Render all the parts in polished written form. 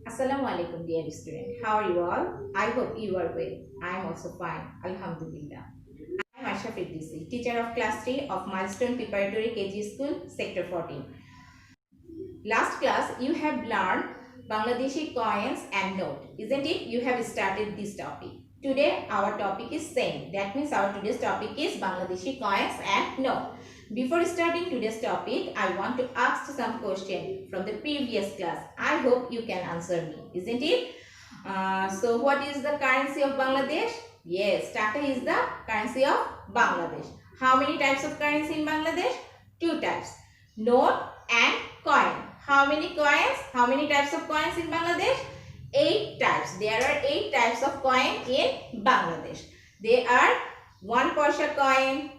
Assalamu alaikum dear student. How are you all? I hope you are well. I am also fine. Alhamdulillah. I am Asha Firdisi, teacher of class 3 of Milestone Preparatory KG School, Sector 14. Last class you have learned Bangladeshi coins and note. Isn't it? You have started this topic. Today our topic is same. That means our today's topic is Bangladeshi coins and note. Before starting today's topic, I want to ask some question from the previous class. I hope you can answer me. Isn't it? So what is the currency of Bangladesh? Yes, Taka is the currency of Bangladesh. How many types of currency in Bangladesh? Two types. Note and coin. How many coins? How many types of coins in Bangladesh? 8 types. There are 8 types of coin in Bangladesh. They are 1 paisa coin,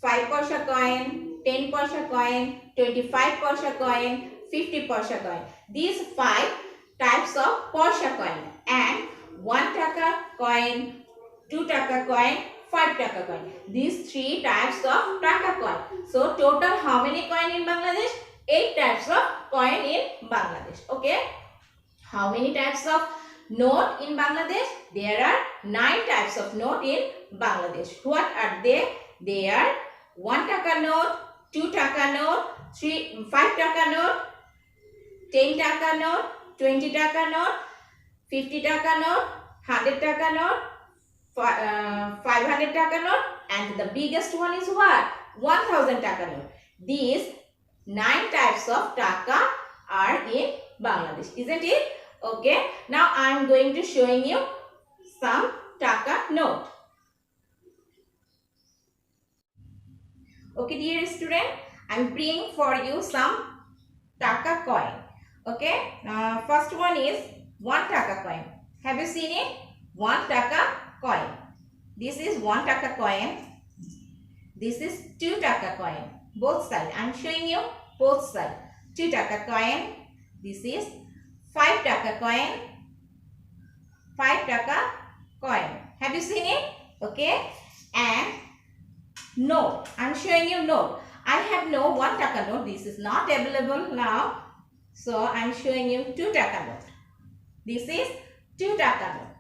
5 paisa coin, 10 paisa coin, 25 paisa coin, 50 paisa coin. These 5 types of paisa coin and 1 taka coin, 2 taka coin, 5 taka coin. These 3 types of taka coin. So total how many coin in Bangladesh? 8 types of coin in Bangladesh. Okay. How many types of note in Bangladesh? There are 9 types of note in Bangladesh. What are they? They are 1 taka note, 2 taka note, 5 taka note, 10 taka note, 20 taka note, 50 taka note, 100 taka note, 500 taka note, and the biggest one is what? 1000 taka note. These 9 types of taka are in Bangladesh, isn't it? Okay, now I am going to showing you some taka note. Okay, dear student, I am bringing for you some taka coin. Okay, first one is 1 taka coin. Have you seen it? 1 taka coin. This is 1 taka coin. This is 2 taka coin. Both sides. I am showing you both sides. 2 taka coin. This is 5 taka coin. 5 taka coin. Have you seen it? Okay. And note. I am showing you note. I have no 1 taka note. This is not available now. So I am showing you 2 taka note. This is 2 taka note.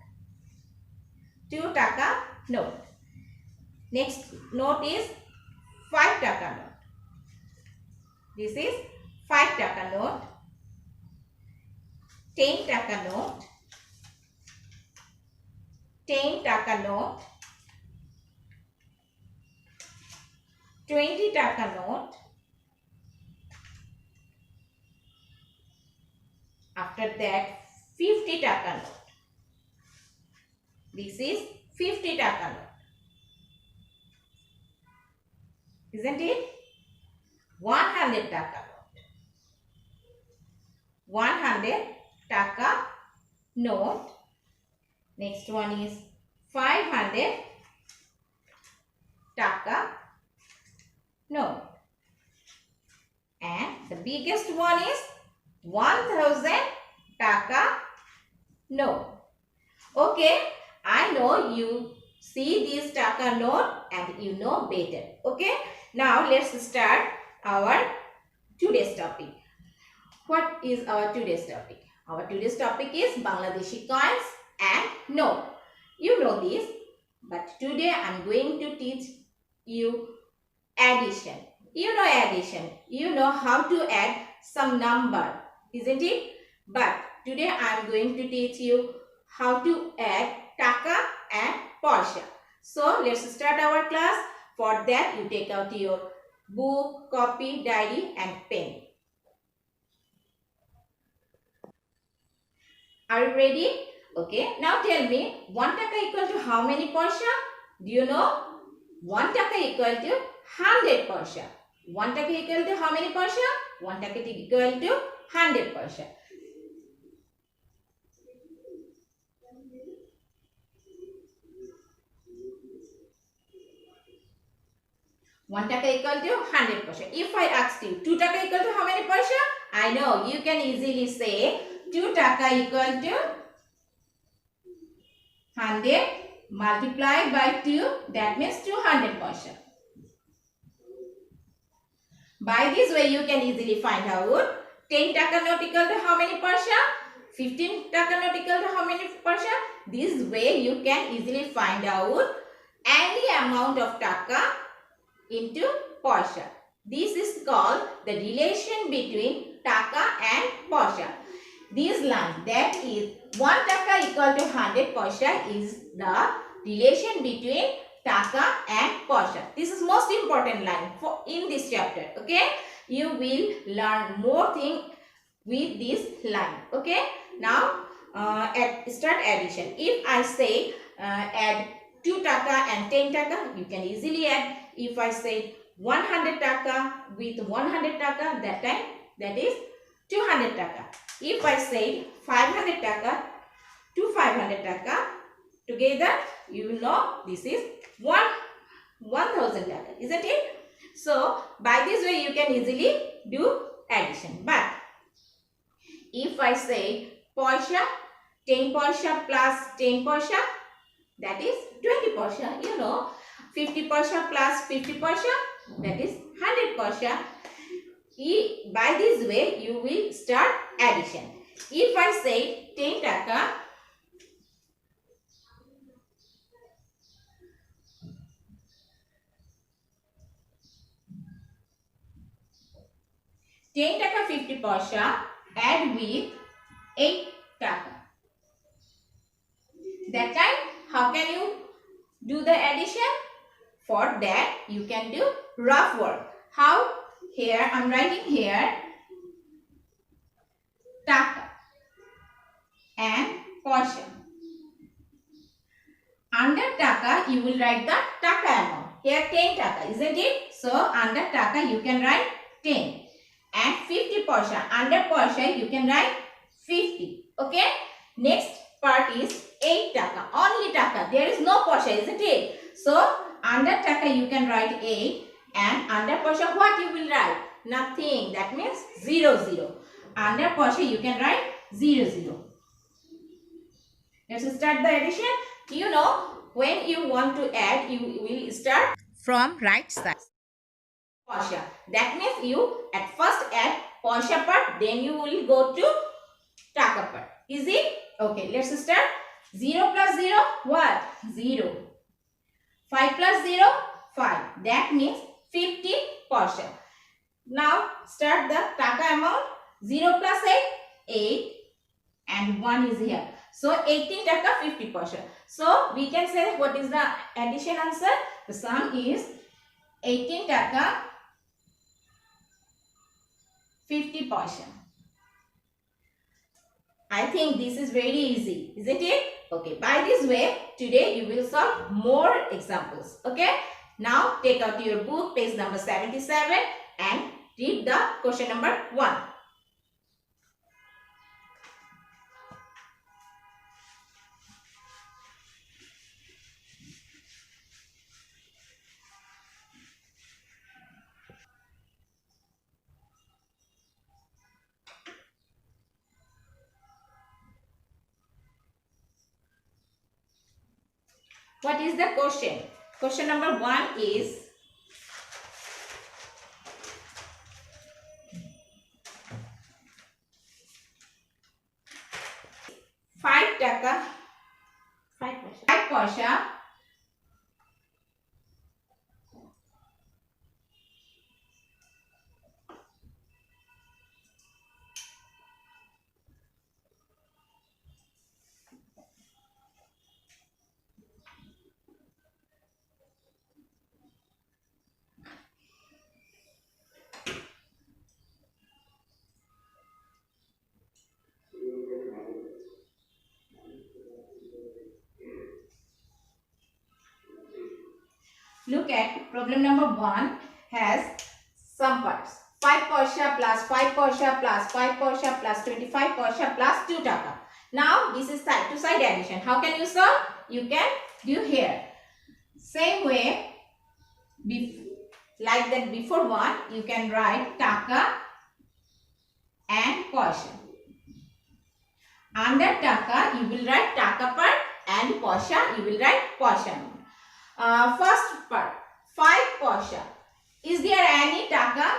2 taka note. Next note is 5 taka note. This is 5 taka note. 10 taka note. 10 taka note. 20 taka note. After that 50 taka note. This is 50 taka note. Isn't it? 100 taka note. 100 taka note. Next one is 500 taka note. And the biggest one is 1000 taka note. Okay, I know you see this taka note and you know better. Okay, now let's start our today's topic. What is our today's topic? Our today's topic is Bangladeshi coins and note. You know this, but today I am going to teach you addition. You know addition. You know how to add some number, isn't it? But today I am going to teach you how to add taka and paisa. So let's start our class. For that you take out your book, copy, diary and pen. Are you ready? Okay. Now tell me 1 taka equal to how many paisa? Do you know? 1 taka equal to 100 paisa. 1 taka equal to how many paisa? 1 taka equal to 100 paisa. One taka equal to 100 paisa. If I asked you 2 taka equal to how many paisa? I know you can easily say 2 taka equal to 100 multiplied by 2. That means 200 paisa. By this way you can easily find out 10 taka note equal to how many paisa? 15 taka not equal to how many paisa? This way you can easily find out any amount of taka into paisa. This is called the relation between taka and paisa. This line, that is 1 taka equal to 100 paisa, is the relation between taka and paisa. This is most important line for in this chapter. Okay, you will learn more thing with this line. Okay, now start addition. If I say add 2 taka and 10 taka, you can easily add. If I say 100 taka with 100 taka, that is 200 taka. If I say 500 taka to 500 taka, together you will know this is 1000 taka, isn't it? So by this way you can easily do addition. But if I say paisa, 10 paisa plus 10 paisa, that is 20 paisa. You know, 50 paisa plus 50 paisa, that is 100 paisa. By this way you will start addition. If I say 10 taka (10 taka 50 paisa) add with 8 taka. That time how can you do the addition? For that you can do rough work. How? Here I am writing here taka and paisa. Under taka you will write the taka amount. Here 10 taka, isn't it? So under taka you can write 10. And 50 paisa. Under paisa you can write 50. Okay. Next part is 8 taka. Only taka. There is no paisa, isn't it? So under taka you can write 8. And under paisa what you will write? Nothing. That means 0, 0. Under paisa you can write 0, 0. Let's start the addition. You know, when you want to add, you will start from right side. Paisa. That means you at first add paisa part, then you will go to taka part. Easy? Okay, let's start. 0 plus 0, what? 0. 5 plus 0, 5. That means 50 paisa. Now start the taka amount. 0 plus 8, 8. And 1 is here. So 18 taka 50 paisa. So we can say what is the addition answer? The sum is 18 taka 50 paisa. I think this is very easy, isn't it? Okay, by this way, today you will solve more examples. Okay, now take out your book, page number 77, and read the question number 1. What is the question? Question number 1 is 5 taka 5 paisa Look at problem number 1 has some parts. 5 paisa plus 5 paisa plus 5 paisa plus 25 paisa plus 2 taka. Now this is side to side addition. How can you solve? You can do here. Same way like that before one, you can write taka and paisa. Under taka you will write taka part and paisa you will write paisa. First part, 5 paisa. Is there any taka?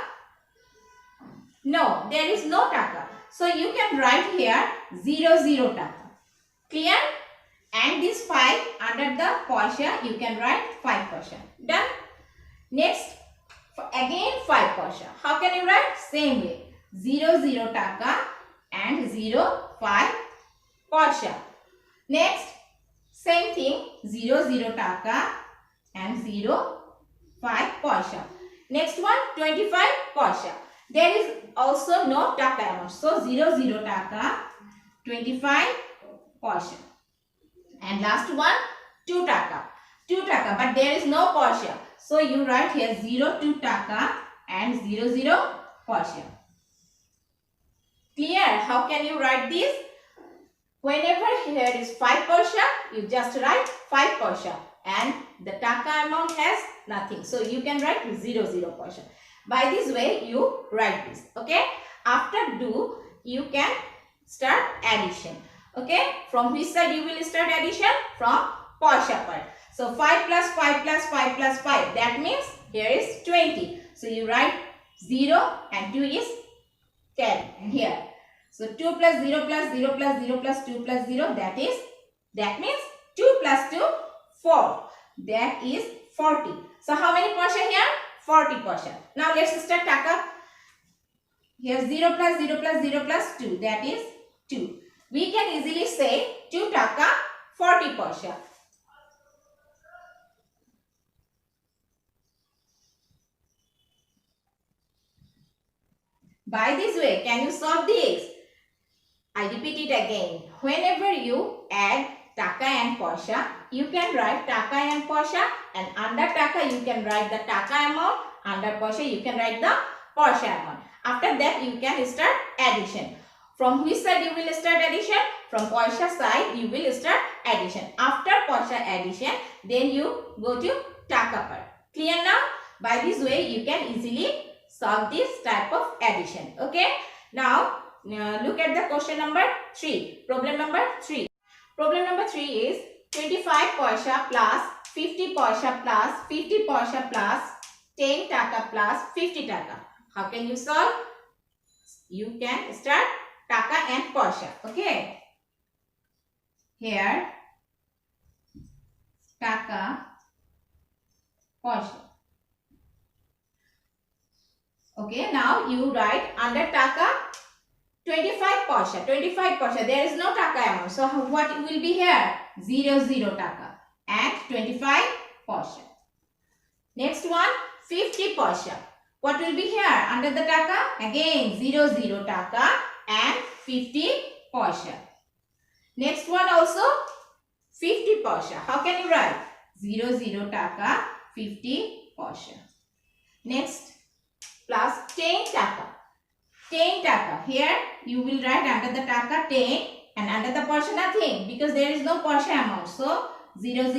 No, there is no taka. So you can write here 0 taka. Clear? And this 5 under the paisa you can write 5 paisa. Done? Next, again 5 paisa. How can you write? Same way. 0 taka and 5 paisa. Next, same thing. 0 taka and 5 paisa. Next one, 25 paisa. There is also no taka amount. So 0 taka, 25 paisa. And last one, 2 taka. 2 taka, but there is no paisa. So you write here 2 taka and 0 paisa. Clear? How can you write this? Whenever here is 5 paisa, you just write 5 paisa. And the taka amount has nothing. So you can write 0 paisa. By this way, you write this. Okay? After do, you can start addition. Okay? From which side you will start addition? From paisa part. So 5 plus 5 plus 5 plus 5. That means here is 20. So you write 0 and 2 is 10. And here. So 2 plus 0 plus 0 plus 0 plus 2 plus 0. That means 2 plus 2, 4. That is 40. So how many paisa here? 40 paisa. Now let's start taka. Here 0 plus 0 plus 0 plus 2. That is 2. We can easily say 2 taka 40 paisa. By this way, can you solve this? I repeat it again. Whenever you add taka and paisa, you can write taka and paisa, and under taka you can write the taka amount, under paisa you can write the paisa amount. After that you can start addition. From which side you will start addition? From paisa side you will start addition. After paisa addition, then you go to taka part. Clear now? By this way you can easily solve this type of addition. Okay? Now look at the question number 3. Problem number 3. Problem number 3 is 25 paisa plus 50 paisa plus 50 paisa plus 10 taka plus 50 taka. How can you solve? You can start taka and paisa. Okay. Here taka, paisa. Okay. Now you write under taka 25 paisa. 25 paisa. There is no taka amount. So what will be here? 0 taka and 25 paisa. Next one, 50 paisa. What will be here under the taka? Again 0 taka and 50 paisa. Next one also 50 paisa. How can you write? 0 taka, 50 paisa. Next, plus 10 taka. 10 taka. Here you will write under the taka 10 and under the paisa nothing because there is no paisa amount. So 0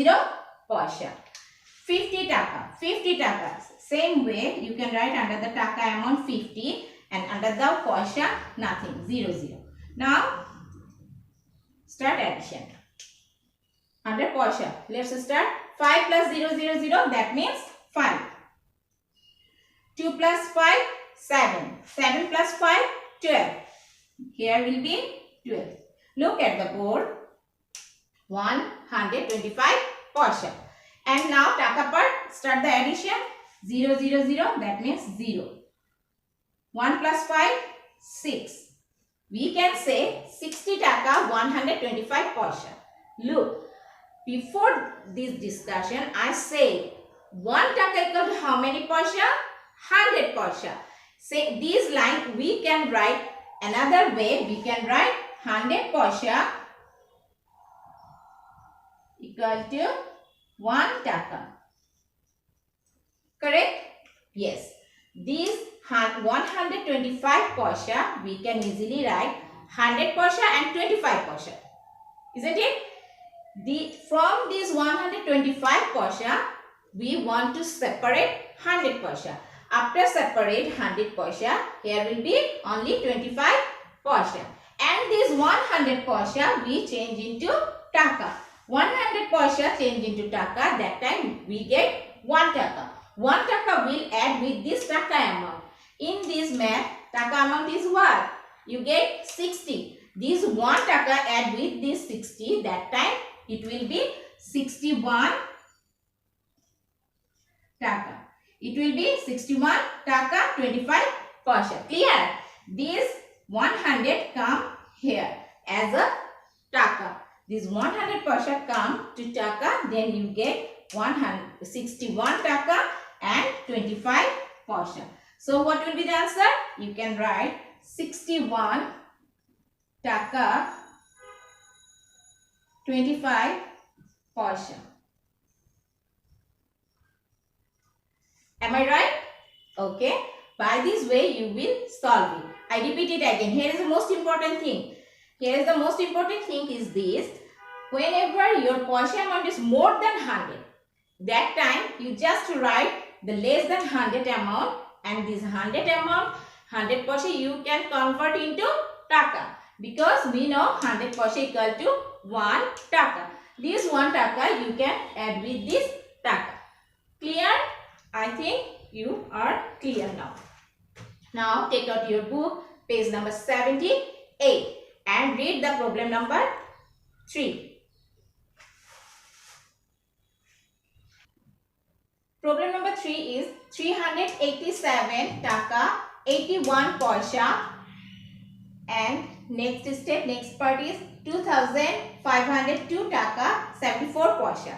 paisa. 50 taka. 50 taka. Same way you can write under the taka amount 50 and under the paisa nothing. 0. Now start addition. Under paisa, let's start. 5 plus 0. That means 5. 2 plus 5, 7. 7 plus 5, 12. Here will be 12. Look at the board. 125 paisa. And now taka part, start the addition. 0. That means 0. 1 plus 5, 6. We can say 60 taka 125 paisa. Look, before this discussion, I said 1 taka equal to how many paisa? 100 paisa. Say this line we can write another way. We can write 100 paisa equal to 1 taka. Correct? Yes. This 125 paisa we can easily write 100 paisa and 25 paisa. Isn't it? From this 125 paisa we want to separate 100 paisa. After separate 100 paisa, here will be only 25 paisa. And this 100 paisa we change into taka. 100 paisa change into taka. That time we get 1 taka. 1 taka will add with this taka amount. In this math, taka amount is what? You get 60. this 1 taka add with this 60, that time it will be 61 taka. It will be 61 taka 25 paisa. Clear? This 100 come here as a taka. This 100 paisa come to taka, then you get 61 taka and 25 paisa. So what will be the answer? You can write 61 taka 25 paisa. Am I right? Okay. By this way you will solve it. I repeat it again. Here is the most important thing. Here is the most important thing is this. Whenever your paisa amount is more than 100, that time you just write the less than 100 amount, and this 100 amount, 100 paisa you can convert into taka, because we know 100 paisa equal to 1 taka. This 1 taka you can add with this taka. Clear? I think you are clear now. Now take out your book, page number 78, and read the problem number 3. Problem number 3 is 387 taka 81 paisa, and next step, next part is 2502 taka 74 paisa.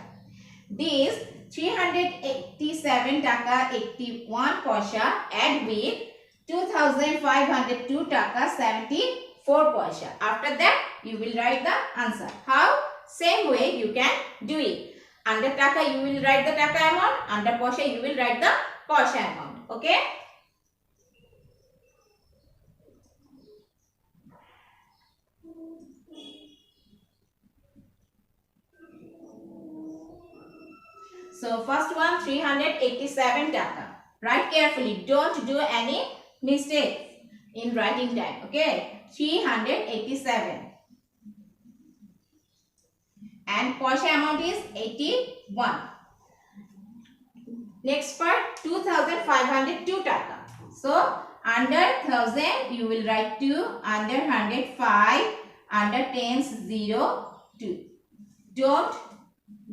This 387 taka 81 paisa add with 2502 taka 74 paisa. After that you will write the answer. How? Same way you can do it. Under taka you will write the taka amount, under paisa you will write the paisa amount. Okay? So first one 387 taka. Write carefully. Don't do any mistakes in writing time. Okay? 387. And paisa amount is 81. Next part 2502 taka. So under 1000 you will write 2, under 100 5, under 10s 0 2. Don't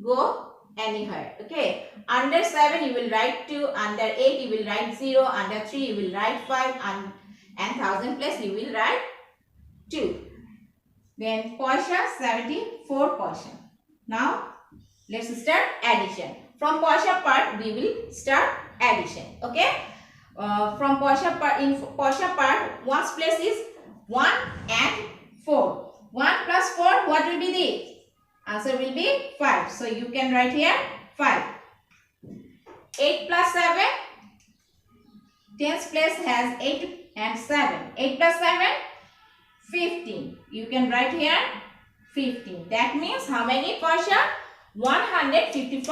go anywhere. Okay? Under 7 you will write 2, under 8 you will write 0, under 3 you will write 5, and 1000 plus you will write 2. Then paisa 74 paisa. Now let's start addition. From paisa part we will start addition. Okay? From paisa part, in paisa part, 1's place is 1 and 4. 1 plus 4, what will be the answer? Will be 5. So you can write here 5. 8 plus 7, 10's place has 8 and 7. 8 plus 7, 15. You can write here 15. That means how many paisa? 155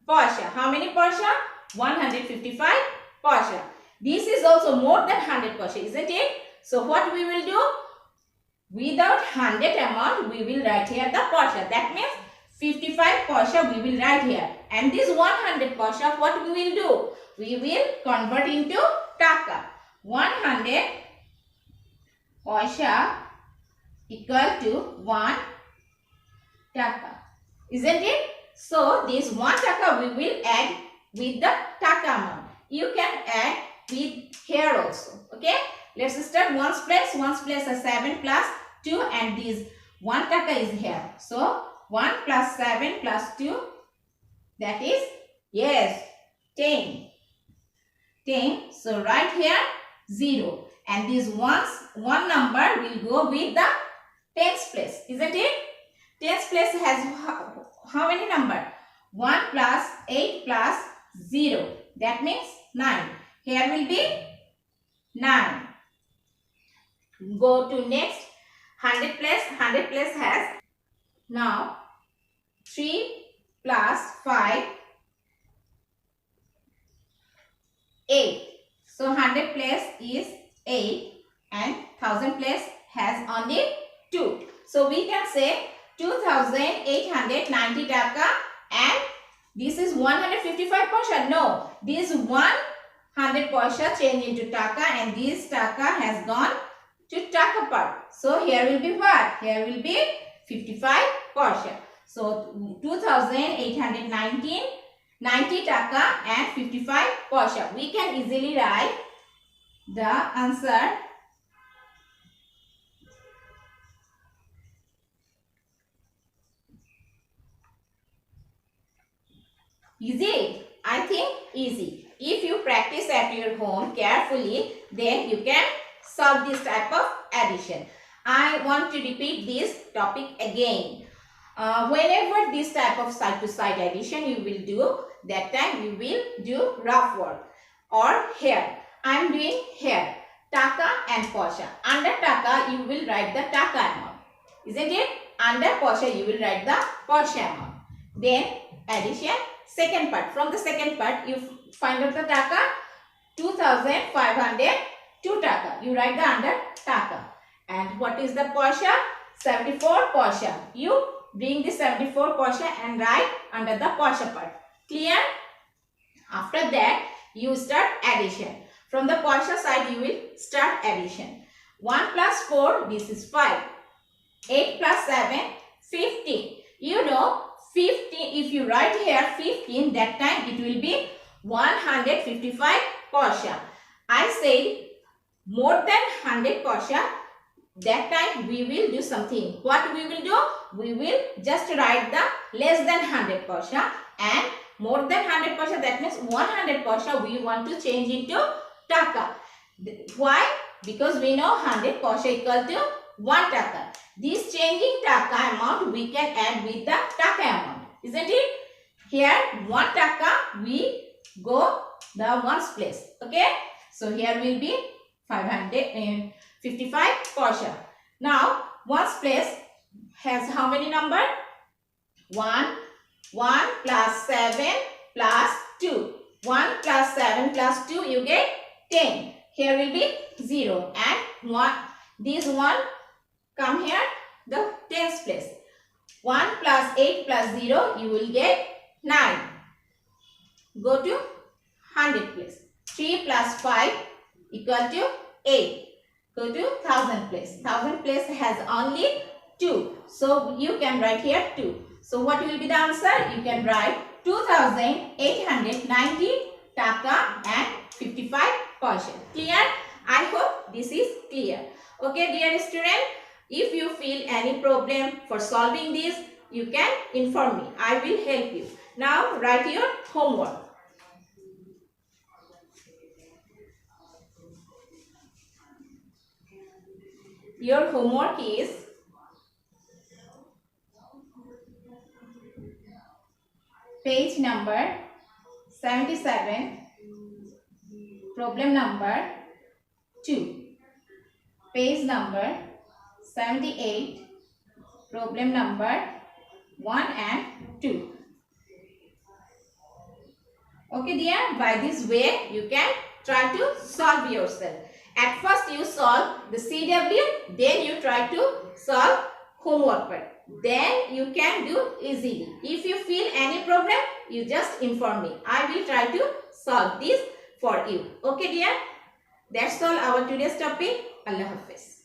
paisa. How many paisa? 155 paisa. This is also more than 100 paisa, isn't it? So what we will do? Without 100 amount, we will write here the paisa. That means 55 paisa we will write here. And this 100 paisa, what we will do? We will convert into taka. 100 paisa equal to 1 taka. Isn't it? So this 1 taka we will add with the taka amount. You can add with here also. Okay? Let's start 1's place. 1's place is 7 plus 2, and this 1 taka is here. So 1 plus 7 plus 2, that is, yes, 10. 10. So write here 0. And this one number will go with the 10's place. Isn't it? 10's place has how many number? 1 plus 8 plus 0. That means 9. Here will be 9. Go to next 100 place. 100 place has now 3 plus 5, 8. So 100 place is 8 and 1000 place has only 2. So we can say 2890 taka, and this is 155 paisa. No, this 100 paisa change into taka, and this taka has gone to taka part. So here will be what? Here will be 55 paisa. So 2819, 90 taka and 55 paisa. We can easily write the answer. Easy? I think easy. If you practice at your home carefully, then you can solve this type of addition. I want to repeat this topic again. Whenever this type of side-to-side addition you will do, that time you will do rough work or here. I am doing here, taka and paisa. Under taka you will write the taka amount, isn't it? Under paisa you will write the paisa amount. Then addition, second part. From the second part you find out the taka, 2502 taka. You write the under taka. And what is the paisa? 74 paisa. You bring the 74 paisa and write under the paisa part. Clear? After that you start addition. From the paisa side you will start addition. 1 plus 4, this is 5. 8 plus 7, 15. You know 15, if you write here 15, that time it will be 155 paisa. I say more than 100 paisa. That time we will do something. What we will do? We will just write the less than 100 paisa and more than 100 paisa, that means 100 paisa we want to change into taka. Why? Because we know 100 paisa equal to 1 taka. This changing taka amount we can add with the taka amount, isn't it? Here 1 taka we go the ones place. Okay. So here will be 55 paisa. Now ones place has how many number? 1 plus 7 plus 2. 1 plus 7 plus 2 you get 10. Here will be 0 and 1. This one come here the tens place. 1 plus 8 plus 0 you will get 9. Go to 100 place. 3 plus 5 equal to 8. Go to 1000 place. 1000 place has only 2. So you can write here 2. So what will be the answer? You can write 2890 taka and 55 paisa. Clear? I hope this is clear. Okay, dear student, if you feel any problem for solving this, you can inform me. I will help you. Now write your homework. Your homework is page number 77, problem number 2. Page number 78, problem number 1 and 2. Okay dear, by this way you can try to solve yourself. At first you solve the CW, then you try to solve homework part. Then you can do easily. If you feel any problem, you just inform me. I will try to solve this for you. Okay dear, that's all our today's topic. Allah Hafiz.